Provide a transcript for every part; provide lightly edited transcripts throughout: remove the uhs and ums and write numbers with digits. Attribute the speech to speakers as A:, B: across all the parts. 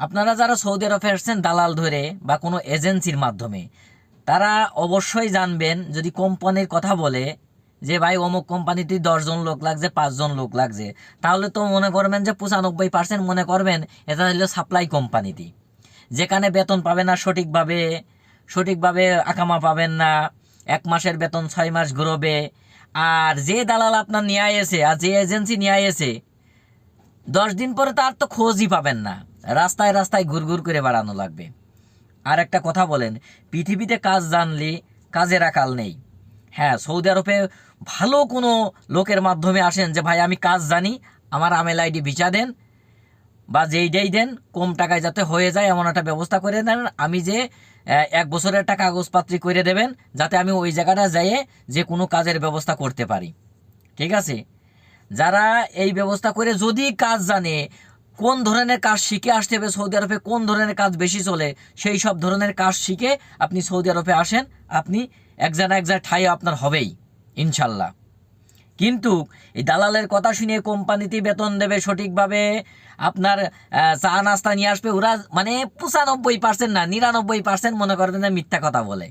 A: আপনারা যারা সৌদি আরবে আসছেন দালাল ধরে বা কোনো এজেন্সির মাধ্যমে, তারা অবশ্যই জানবেন যদি কোম্পানির কথা বলে যে ভাই অমুক কোম্পানিতে 10 জন লোক লাগছে, 5 জন লোক লাগছে, তাহলে তো মনে করবেন যে 95% মনে করবেন এটা হলো সাপ্লাই কোম্পানিতে, যেখানে বেতন পাবে না সঠিকভাবে, সঠিকভাবে আকামা পাবেন না, 1 মাসের বেতন 6 মাস ঘুরবে। আর যে দালাল আপনার নিয়ে এসে আর যে এজেন্সি নিয়ে এসে 10 দিন পরে তার তো খোঁজই পাবেন না, রাস্তায় রাস্তায় ঘুরঘুর করে বেড়ানো লাগবে। আর একটা কথা বলেন, পৃথিবীতে কাজ জানলে কাজের আকাল নেই। হ্যাঁ, সৌদি আরবে ভালো কোনো লোকের মাধ্যমে আসেন যে ভাই আমি কাজ জানি, আমার আমেল আইডি ভিসা দেন বা যেইটাই দেন, কম টাকায় যাতে হয়ে যায় এমন একটা ব্যবস্থা করে দেন, আমি যে 1 বছরের একটা কাগজপাত্রী করে দেবেন যাতে আমি ওই জায়গাটা যেয়ে যে কোনো কাজের ব্যবস্থা করতে পারি। ঠিক আছে? যারা এই ব্যবস্থা করে যদি কাজ জানে, কোন ধরনের কাজ শিখে আসতে হবে সৌদি আরবে, কোন ধরনের কাজ বেশি চলে, সেই সব ধরনের কাজ শিখে আপনি সৌদি আরবে আসেন, আপনি এক জায়গায় ঠাঁই আপনার হবেই ইনশাল্লাহ। কিন্তু এই দালালের কথা শুনে কোম্পানিতে বেতন দেবে সঠিকভাবে, আপনার চা নাস্তা নিয়ে আসবে, ওরা মানে 95% না 99% মনে করবেন যে মিথ্যা কথা বলে।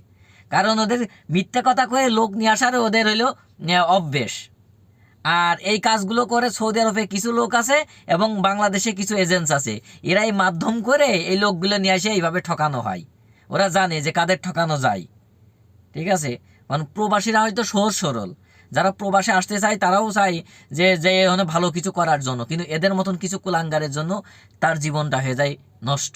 A: কারণ ওদের মিথ্যা কথা কয়ে লোক নিয়ে আসার ওদের হইলো অভ্যেস। আর এই কাজগুলো করে সৌদি আরবে কিছু লোক আছে এবং বাংলাদেশে কিছু এজেন্টস আছে, এরাই মাধ্যম করে এই লোকগুলো নিয়ে এসে এইভাবে ঠকানো হয়। ওরা জানে যে কাদের ঠকানো যায়। ঠিক আছে? মানে প্রবাসীরা হয়তো সহজ সরল, যারা প্রবাসে আসতে চায় তারাও চায় যে যে ভালো কিছু করার জন্য, কিন্তু এদের মতন কিছু কুলাঙ্গারের জন্য তার জীবনটা হয়ে যায় নষ্ট।